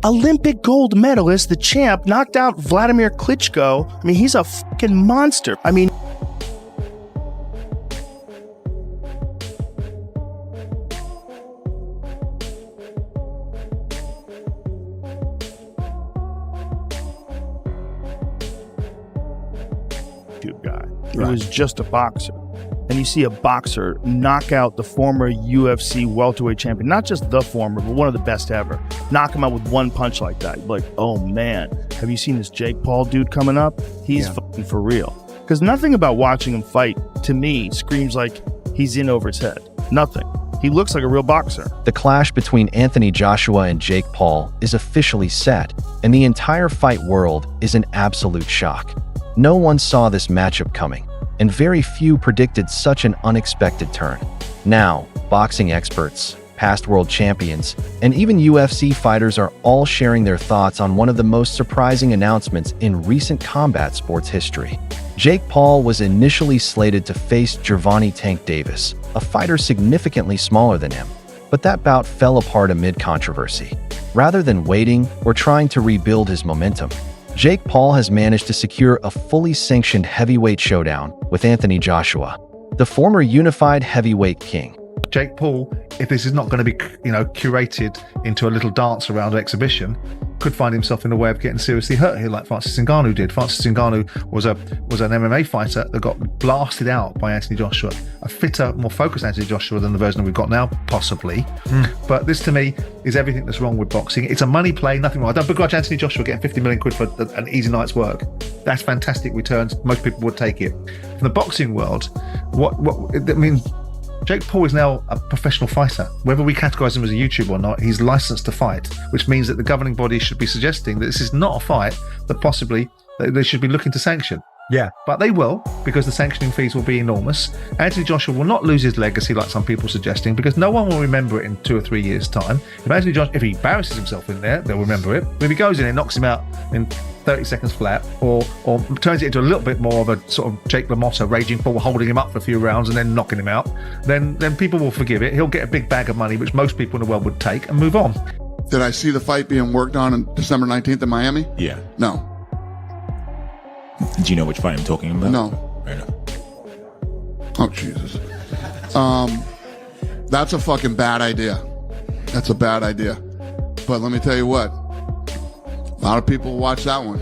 Olympic gold medalist, the champ, knocked out Vladimir Klitschko. I mean, he's a fucking monster. I mean, guy. He was just a boxer. And you see a boxer knock out the former UFC welterweight champion, not just the former, but one of the best ever. Knock him out with one punch like that. You're like, oh man, have you seen this Jake Paul dude coming up? He's fucking for real. Because nothing about watching him fight, to me, screams like he's in over his head. Nothing. He looks like a real boxer. The clash between Anthony Joshua and Jake Paul is officially set, and the entire fight world is in absolute shock. No one saw this matchup coming, and very few predicted such an unexpected turn. Now, boxing experts, past world champions, and even UFC fighters are all sharing their thoughts on one of the most surprising announcements in recent combat sports history. Jake Paul was initially slated to face Gervonta Tank Davis, a fighter significantly smaller than him, but that bout fell apart amid controversy. Rather than waiting or trying to rebuild his momentum, Jake Paul has managed to secure a fully sanctioned heavyweight showdown with Anthony Joshua, the former unified heavyweight king. Jake Paul, if this is not going to be, curated into a little dance around exhibition, could find himself in the way of getting seriously hurt here, like Francis Ngannou did. Francis Ngannou was an MMA fighter that got blasted out by Anthony Joshua. A fitter, more focused Anthony Joshua than the version that we've got now, possibly. But this, to me, is everything that's wrong with boxing. It's a money play, nothing wrong. I don't begrudge Anthony Joshua getting 50 million quid for an easy night's work. That's fantastic returns. Most people would take it. From the boxing world, Jake Paul is now a professional fighter. Whether we categorize him as a YouTuber or not, he's licensed to fight, which means that the governing body should be suggesting that this is not a fight that possibly they should be looking to sanction. Yeah. But they will, because the sanctioning fees will be enormous. Anthony Joshua will not lose his legacy like some people are suggesting, because no one will remember it in 2 or 3 years' time. If he embarrasses himself in there, they'll remember it. If he goes in and knocks him out in 30 seconds flat, or turns it into a little bit more of a sort of Jake LaMotta raging Paul, holding him up for a few rounds and then knocking him out, then people will forgive it. He'll get a big bag of money, which most people in the world would take, and move on. Did I see the fight being worked on December 19th in Miami? Yeah. No. Do you know which fight I'm talking about? No. Fair enough. Oh, Jesus. That's a fucking bad idea. That's a bad idea. But let me tell you what. A lot of people watch that one.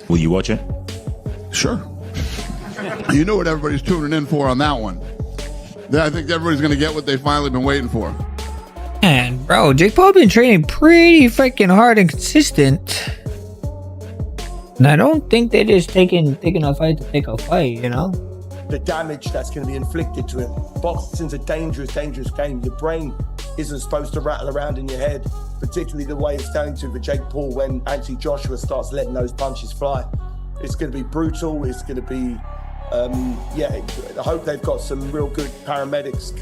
Will you watch it? Sure. You know what everybody's tuning in for on that one. I think everybody's going to get what they've finally been waiting for. Man, bro, Jake Paul been training pretty freaking hard and consistent. And I don't think they're just taking a fight to take a fight, The damage that's going to be inflicted to him. Boxing's a dangerous, dangerous game. Your brain isn't supposed to rattle around in your head, particularly the way it's going to for Jake Paul when Anthony Joshua starts letting those punches fly. It's going to be brutal. It's going to be, I hope they've got some real good paramedics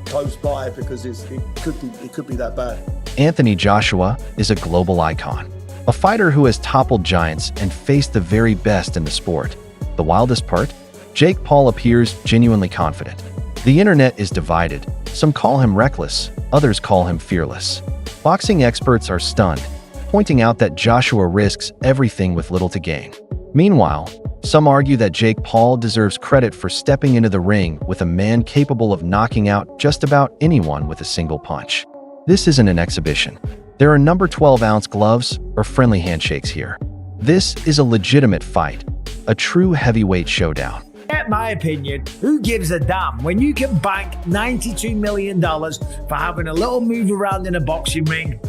close by, because it could be that bad. Anthony Joshua is a global icon, a fighter who has toppled giants and faced the very best in the sport. The wildest part? Jake Paul appears genuinely confident. The internet is divided. Some call him reckless, others call him fearless. Boxing experts are stunned, pointing out that Joshua risks everything with little to gain. Meanwhile, some argue that Jake Paul deserves credit for stepping into the ring with a man capable of knocking out just about anyone with a single punch. This isn't an exhibition. There are number 12-ounce gloves or friendly handshakes here. This is a legitimate fight, a true heavyweight showdown. In my opinion, who gives a damn when you can bank $92 million for having a little move around in a boxing ring?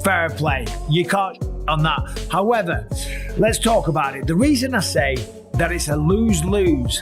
Fair play. You can't on that. However, let's talk about it. The reason I say that it's a lose-lose.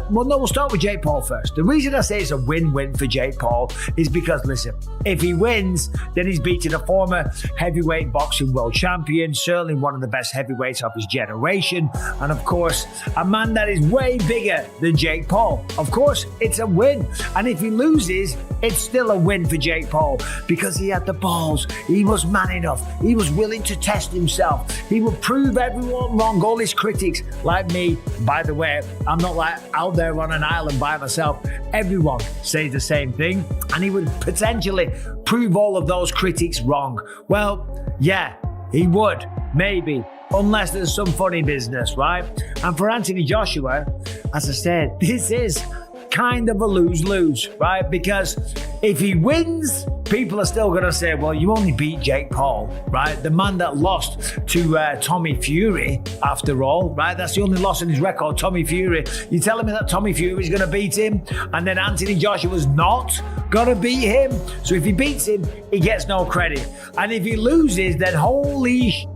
We'll start with Jake Paul first. The reason I say it's a win-win for Jake Paul is because, listen, if he wins, then he's beating a former heavyweight boxing world champion, certainly one of the best heavyweights of his generation, and of course, a man that is way bigger than Jake Paul. Of course, it's a win. And if he loses, it's still a win for Jake Paul because he had the balls. He was man enough. He was willing to test himself. He would prove everyone wrong, all his critics like me, me, by the way, I'm not like out there on an island by myself. Everyone says the same thing, and he would potentially prove all of those critics wrong. Well, yeah, he would, maybe, unless there's some funny business, right? And for Anthony Joshua, as I said, this is kind of a lose-lose, right? Because if he wins, people are still going to say, well, you only beat Jake Paul, right? The man that lost to Tommy Fury, after all, right? That's the only loss in his record, Tommy Fury. You're telling me that Tommy Fury is going to beat him, and then Anthony Joshua's not going to beat him? So if he beats him, he gets no credit. And if he loses, then holy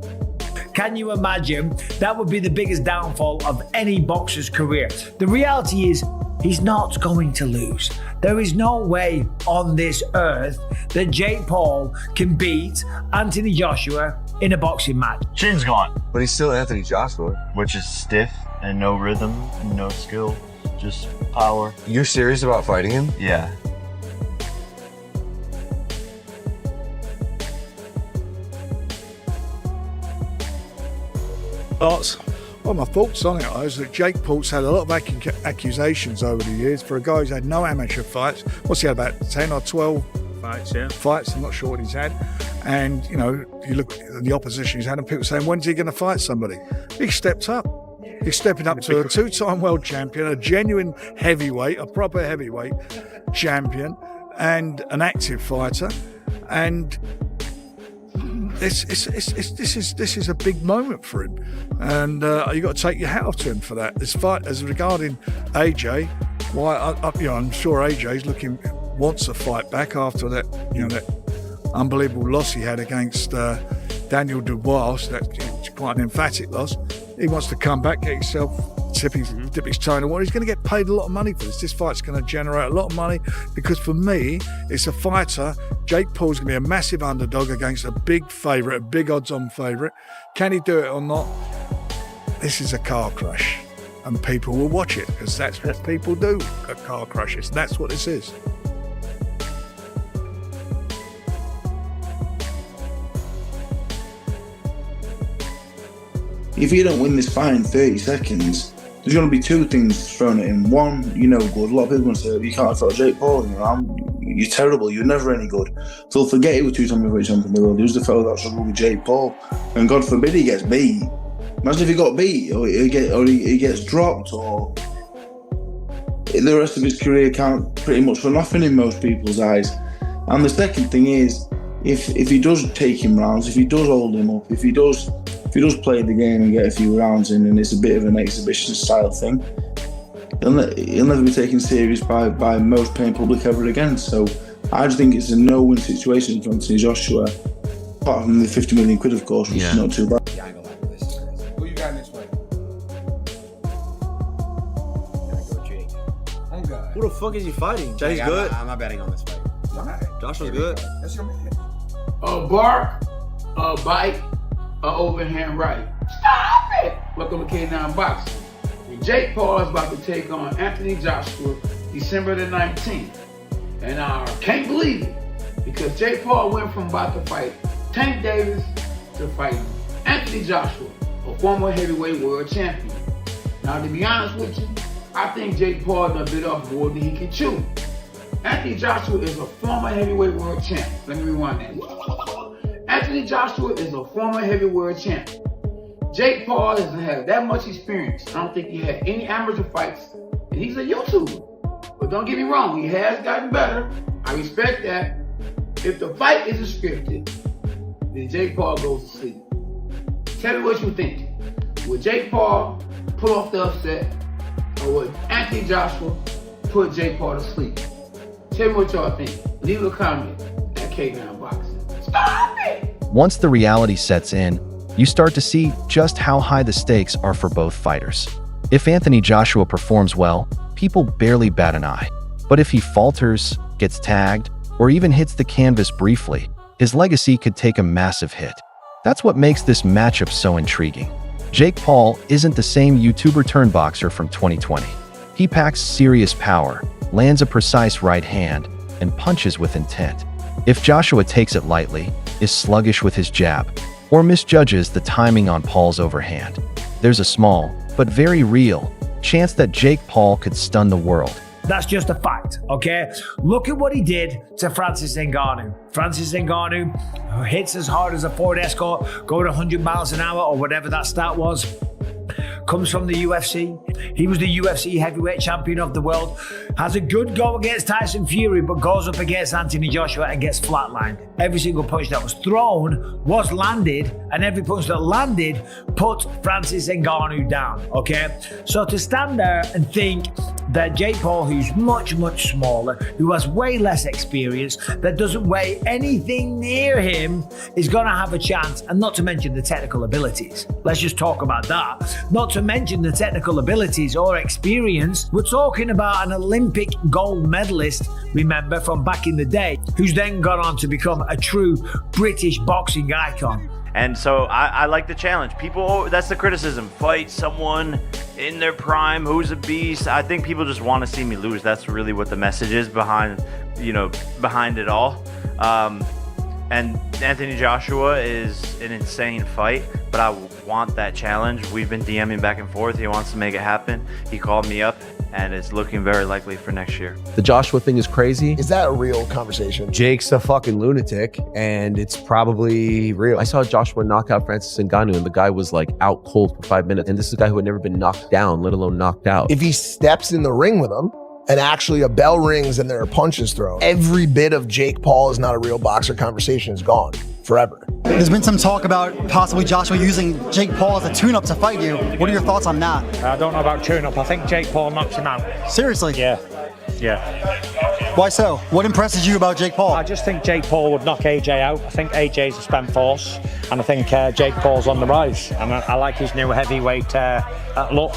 can you imagine? That would be the biggest downfall of any boxer's career. The reality is, he's not going to lose. There is no way on this earth that Jake Paul can beat Anthony Joshua in a boxing match. Chin's gone. But he's still Anthony Joshua. Which is stiff and no rhythm, no skill, just power. You're serious about fighting him? Yeah. Thoughts? Well, my thoughts on it is that Jake Paul's had a lot of accusations over the years for a guy who's had no amateur fights. What's he had, about 10 or 12 Fights, yeah. fights? I'm not sure what he's had. And, you know, you look at the opposition he's had and people saying, when's he going to fight somebody? He stepped up. He's stepping up to a two-time world champion, a genuine heavyweight, a proper heavyweight champion, and an active fighter. And this is a big moment for him, and you got to take your hat off to him for that. This fight, as regarding AJ, I'm sure AJ's wants a fight back after that, that unbelievable loss he had against Daniel Dubois. So that's quite an emphatic loss. He wants to come back, get himself, dip his toe in the water. He's going to get paid a lot of money for this. This fight's going to generate a lot of money because for me, it's a fighter. Jake Paul's going to be a massive underdog against a big favourite, a big odds-on favourite. Can he do it or not? This is a car crash, and people will watch it because that's what people do at car crashes. That's what this is. If he don't win this fight in 30 seconds, there's going to be two things thrown at him. One, you're no good. A lot of people are going to say, you can't fight Jake Paul. You're terrible. You're never any good. So they'll forget he was two-time heavyweight champion in the world. He was the fellow that struggled with Jake Paul. And God forbid he gets beat. Imagine if he got beat, or he gets dropped, or the rest of his career count pretty much for nothing in most people's eyes. And the second thing is, if he does take him rounds, if he does hold him up, if he does play the game and get a few rounds in, and it's a bit of an exhibition style thing, he'll never be taken serious by most paying public ever again. So I just think it's a no-win situation for Anthony Joshua, apart from the 50 million quid, of course, which is not too bad. Who you got in this fight? Who the fuck is he fighting? Jay's good. I'm not betting on this fight. Joshua's good. That's your man. A bark, a bite, a overhand right. Stop it! Welcome to K9 Boxing. Jake Paul is about to take on Anthony Joshua December the 19th. And I can't believe it, because Jake Paul went from about to fight Tank Davis to fighting Anthony Joshua, a former heavyweight world champion. Now, to be honest with you, I think Jake Paul done bit off more than he can chew. Anthony Joshua is a former heavyweight world champ. Let me rewind that. Anthony Joshua is a former heavyweight world champ. Jake Paul doesn't have that much experience. I don't think he had any amateur fights, and he's a YouTuber. But don't get me wrong, he has gotten better. I respect that. If the fight isn't scripted, then Jake Paul goes to sleep. Tell me what you think. Would Jake Paul pull off the upset, or would Anthony Joshua put Jake Paul to sleep? Tell me what y'all think. Leave a comment at K9 Boxing. Stop it! Once the reality sets in, you start to see just how high the stakes are for both fighters. If Anthony Joshua performs well, people barely bat an eye. But if he falters, gets tagged, or even hits the canvas briefly, his legacy could take a massive hit. That's what makes this matchup so intriguing. Jake Paul isn't the same YouTuber-turned-boxer from 2020. He packs serious power, lands a precise right hand, and punches with intent. If Joshua takes it lightly, is sluggish with his jab, or misjudges the timing on Paul's overhand, there's a small, but very real, chance that Jake Paul could stun the world. That's just a fact, okay? Look at what he did to Francis Ngannou. Francis Ngannou hits as hard as a Ford Escort, going 100 miles an hour or whatever that stat was. Comes from the UFC. He was the UFC heavyweight champion of the world. Has a good go against Tyson Fury, but goes up against Anthony Joshua and gets flatlined. Every single punch that was thrown was landed, and every punch that landed put Francis Ngannou down, okay? So to stand there and think that Jake Paul, who's much, much smaller, who has way less experience, that doesn't weigh anything near him, is going to have a chance, and not to mention the technical abilities. Let's just talk about that. Not to mention the technical abilities or experience. We're talking about an Olympic gold medalist, remember, from back in the day, who's then gone on to become a true British boxing icon. And so I like the challenge. People, that's the criticism. Fight someone in their prime who's a beast. I think people just want to see me lose. That's really what the message is behind it all. And Anthony Joshua is an insane fight, but I want that challenge. We've been DMing back and forth. He wants to make it happen. He called me up, and it's looking very likely for next year. The Joshua thing is crazy. Is that a real conversation? Jake's a fucking lunatic, and it's probably real. I saw Joshua knock out Francis Ngannou, and the guy was like out cold for 5 minutes. And this is a guy who had never been knocked down, let alone knocked out. If he steps in the ring with him, and actually a bell rings and there are punches thrown, every bit of Jake Paul is not a real boxer conversation is gone forever. There's been some talk about possibly Joshua using Jake Paul as a tune-up to fight you. What are your thoughts on that? I don't know about tune-up. I think Jake Paul knocks him out. Seriously? Yeah. Why so? What impresses you about Jake Paul? I just think Jake Paul would knock AJ out. I think AJ's a spent force, and I think Jake Paul's on the rise. And I like his new heavyweight look.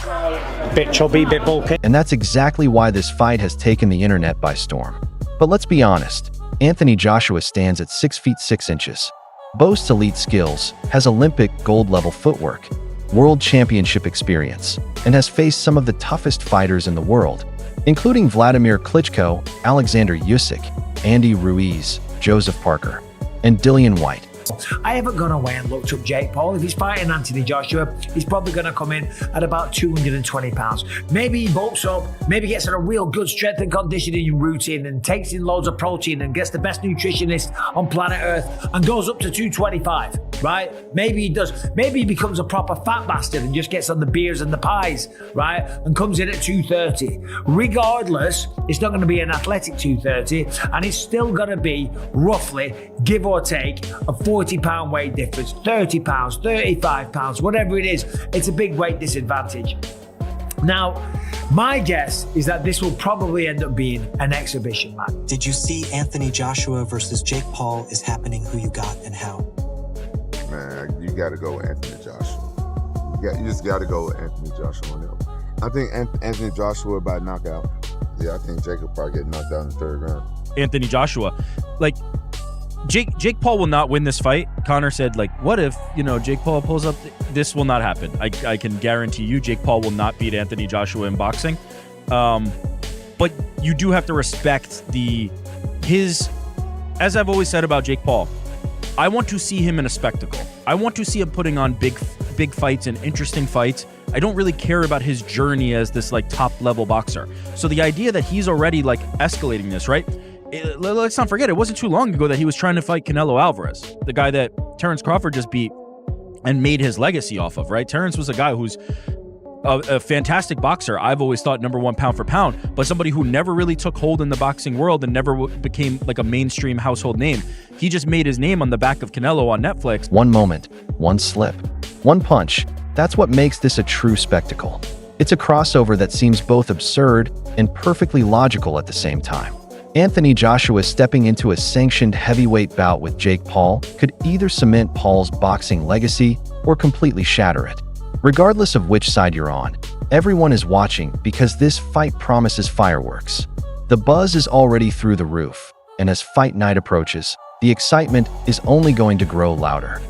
Bit chubby, bit bulky. And that's exactly why this fight has taken the internet by storm. But let's be honest, Anthony Joshua stands at 6 feet 6 inches, boasts elite skills, has Olympic gold-level footwork, world championship experience, and has faced some of the toughest fighters in the world, including Vladimir Klitschko, Alexander Usyk, Andy Ruiz, Joseph Parker, and Dillian White. I haven't gone away and looked up Jake Paul. If he's fighting Anthony Joshua, he's probably going to come in at about 220 pounds. Maybe he bulks up, maybe gets on a real good strength and conditioning routine and takes in loads of protein and gets the best nutritionist on planet Earth and goes up to 225, right? Maybe he does. Maybe he becomes a proper fat bastard and just gets on the beers and the pies, right? And comes in at 230. Regardless, it's not going to be an athletic 230, and it's still going to be roughly, give or take, a 40-pound weight difference, 30 pounds, 35 pounds, whatever it is. It's a big weight disadvantage. Now, my guess is that this will probably end up being an exhibition match. Did you see Anthony Joshua versus Jake Paul is happening? Who you got and how? Man, you got to go with Anthony Joshua. You just got to go with Anthony Joshua on him. I think Anthony Joshua by knockout. Yeah, I think Jake will probably get knocked out in the third round. Anthony Joshua, like Jake Paul will not win this fight. Connor said, like, what if, Jake Paul pulls up? This will not happen. I can guarantee you Jake Paul will not beat Anthony Joshua in boxing. But you do have to respect his, as I've always said about Jake Paul, I want to see him in a spectacle. I want to see him putting on big fights and interesting fights. I don't really care about his journey as this like top level boxer. So the idea that he's already like escalating this, right? Let's not forget, it wasn't too long ago that he was trying to fight Canelo Alvarez, the guy that Terrence Crawford just beat and made his legacy off of, right? Terrence was a guy who's a fantastic boxer. I've always thought #1 pound for pound, but somebody who never really took hold in the boxing world and never became like a mainstream household name. He just made his name on the back of Canelo on Netflix. One moment, one slip, one punch. That's what makes this a true spectacle. It's a crossover that seems both absurd and perfectly logical at the same time. Anthony Joshua stepping into a sanctioned heavyweight bout with Jake Paul could either cement Paul's boxing legacy or completely shatter it. Regardless of which side you're on, everyone is watching because this fight promises fireworks. The buzz is already through the roof, and as fight night approaches, the excitement is only going to grow louder.